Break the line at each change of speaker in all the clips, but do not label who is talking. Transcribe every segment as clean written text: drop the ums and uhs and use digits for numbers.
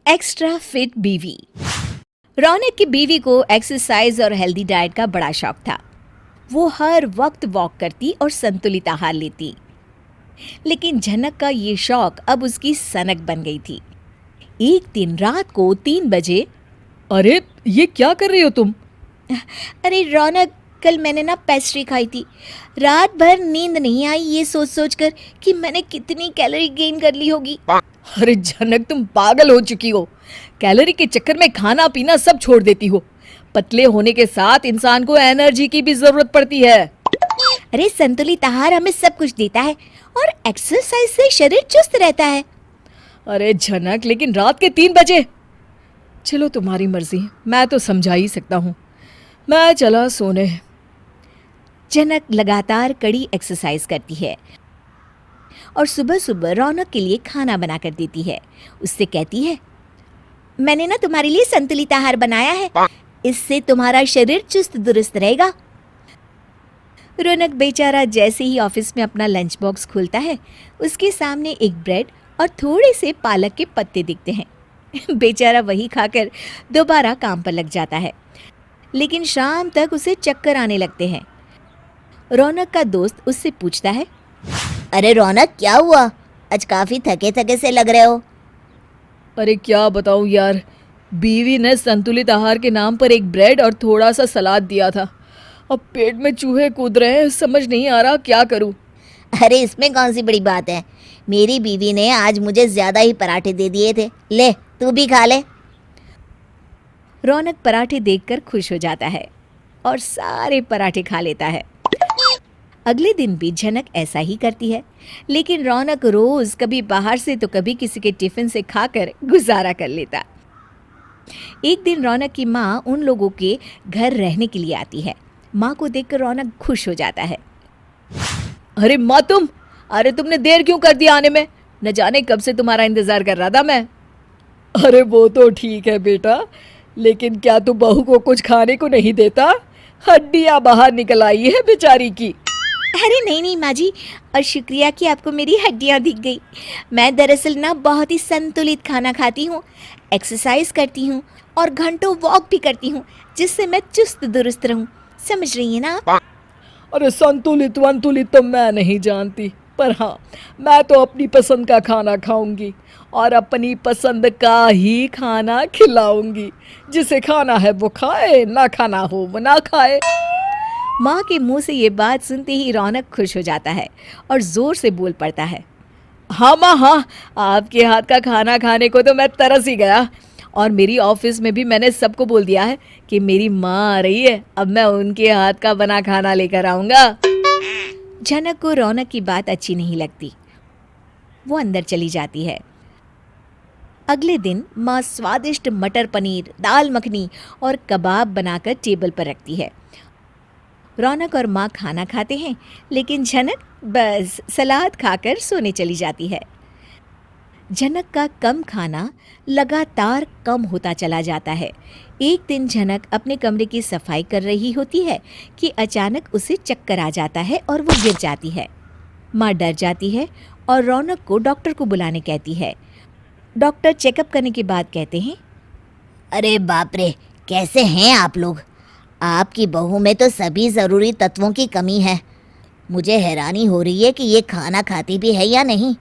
Extra fit बीवी। रौनक की बीवी को एक्सरसाइज और हेल्दी डाइट का बड़ा शौक था। वो हर वक्त वॉक करती और संतुलित आहार लेती। लेकिन झनक का ये शौक अब उसकी सनक बन गई थी। एक दिन रात को 3 बजे,
अरे ये क्या कर रही हो तुम?
अरे रौनक, कल मैंने ना पेस्ट्री खाई थी। रात भर नींद नहीं आई ये सोच सोच कर कि मैंने कितनी कैलोरी गेन कर ली होगी।
अरे झनक, तुम पागल हो चुकी हो। कैलोरी के चक्कर में खाना पीना सब छोड़ देती हो। पतले होने के साथ इंसान को एनर्जी की भी जरूरत पड़ती है।
अरे संतुलित आहार हमें सब कुछ देता है और एक्सरसाइज से शरीर चुस्त रहता है।
अरे झनक, लेकिन रात के 3 बजे। चलो तुम्हारी मर्जी, मैं तो समझा ही सकता हूँ। मैं चला सोने।
झनक लगातार कड़ी एक्सरसाइज करती है और सुबह सुबह रौनक के लिए खाना बना कर देती है। उससे कहती है, मैंने ना तुम्हारे लिए संतुलित आहार बनाया है, इससे तुम्हारा शरीर चुस्त दुरुस्त रहेगा। रौनक बेचारा जैसे ही ऑफिस में अपना लंच बॉक्स खोलता है, उसके सामने एक ब्रेड और थोड़े से पालक के पत्ते दिखते हैं। बेचारा वही खाकर दोबारा काम पर लग जाता है। लेकिन शाम तक उसे चक्कर आने लगते हैं। रौनक का दोस्त उससे पूछता है, अरे रौनक, क्या हुआ? आज काफी थके थके से लग रहे हो।
अरे क्या बताऊँ यार, बीवी ने संतुलित आहार के नाम पर एक ब्रेड और थोड़ा सा सलाद दिया था। अब पेट में चूहे कूद रहे हैं, समझ नहीं आ रहा क्या करूँ।
अरे इसमें कौन सी बड़ी बात है, मेरी बीवी ने आज मुझे ज्यादा ही पराठे दे दिए थे, ले तू भी खा ले। रौनक पराठे देखकर खुश हो जाता है और सारे पराठे खा लेता है। अगले दिन भी झनक ऐसा ही करती है, लेकिन रौनक रोज कभी बाहर से तो कभी किसी के टिफिन से खाकर गुजारा कर लेता। एक दिन रौनक की माँ उन लोगों के घर रहने के लिए आती है। माँ को देखकर रौनक खुश हो जाता है।
अरे माँ तुम, अरे तुमने देर क्यों कर दिया आने में? न जाने कब से तुम्हारा इंतजार कर रहा था मैं। अरे वो तो ठीक है बेटा, लेकिन क्या तू बहू को कुछ खाने को नहीं देता? हड्डियां बाहर निकल आई है बेचारी की।
अरे नहीं नहीं माँ जी, और शुक्रिया कि आपको मेरी हड्डियाँ दिख गई। मैं दरअसल ना बहुत ही संतुलित खाना खाती हूँ, एक्सरसाइज करती हूँ और घंटों वॉक भी करती हूँ, जिससे मैं चुस्त दुरुस्त रहूँ। समझ रही है ना आप?
अरे संतुलित वंतुलित तो मैं नहीं जानती, पर हाँ, मैं तो अपनी पसंद का खाना खाऊंगी और अपनी पसंद का ही खाना खिलाऊंगी। जिसे खाना है वो खाए, ना खाना हो वो ना खाए।
माँ के मुंह से ये बात सुनते ही रौनक खुश हो जाता है और जोर से बोल पड़ता है,
हाँ माँ हाँ, आपके हाथ का खाना खाने को तो मैं तरस ही गया। और मेरी ऑफिस में भी मैंने सबको बोल दिया है कि मेरी माँ आ रही है, अब मैं उनके हाथ का बना खाना लेकर आऊँगा।
झनक को रौनक की बात अच्छी नहीं लगती। वो अंदर चली जाती है। अगले दिन माँ स्वादिष्ट मटर पनीर, दाल मखनी और कबाब बनाकर टेबल पर रखती है। रौनक और माँ खाना खाते हैं, लेकिन झनक बस सलाद खाकर सोने चली जाती है। झनक का कम खाना लगातार कम होता चला जाता है। एक दिन झनक अपने कमरे की सफाई कर रही होती है कि अचानक उसे चक्कर आ जाता है और वो गिर जाती है। माँ डर जाती है और रौनक को डॉक्टर को बुलाने कहती है। डॉक्टर चेकअप करने के बाद कहते हैं, अरे बाप रे, कैसे हैं आप लोग? आपकी बहू में तो सभी ज़रूरी तत्वों की कमी है। मुझे हैरानी हो रही है कि ये खाना खाती भी है या नहीं।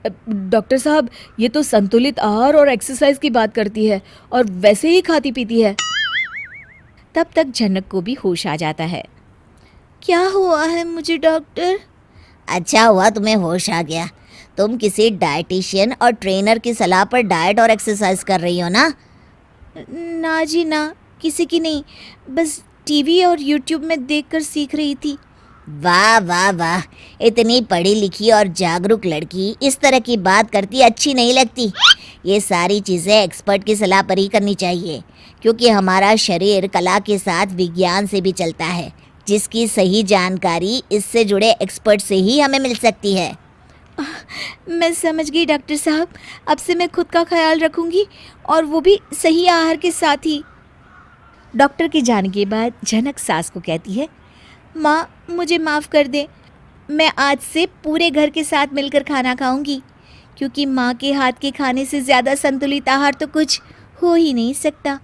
डॉक्टर साहब, ये तो संतुलित आहार और एक्सरसाइज की बात करती है और वैसे ही खाती पीती है।
तब तक झनक को भी होश आ जाता है। क्या हुआ है मुझे डॉक्टर? अच्छा हुआ तुम्हें होश आ गया। तुम किसी डाइटिशियन और ट्रेनर की सलाह पर डाइट और एक्सरसाइज कर रही हो ना? ना जी ना, किसी की नहीं, बस टीवी और यूट्यूब में देखकर सीख रही थी। वाह वाह वाह, इतनी पढ़ी लिखी और जागरूक लड़की इस तरह की बात करती अच्छी नहीं लगती। ये सारी चीज़ें एक्सपर्ट की सलाह पर ही करनी चाहिए, क्योंकि हमारा शरीर कला के साथ विज्ञान से भी चलता है, जिसकी सही जानकारी इससे जुड़े एक्सपर्ट से ही हमें मिल सकती है। मैं समझ गई डॉक्टर साहब, अब से मैं खुद का ख्याल रखूंगी और वो भी सही आहार के साथ ही। डॉक्टर के जाने के बाद झनक सास को कहती है, माँ मुझे माफ़ कर दे, मैं आज से पूरे घर के साथ मिलकर खाना खाऊंगी, क्योंकि माँ के हाथ के खाने से ज़्यादा संतुलित आहार तो कुछ हो ही नहीं सकता।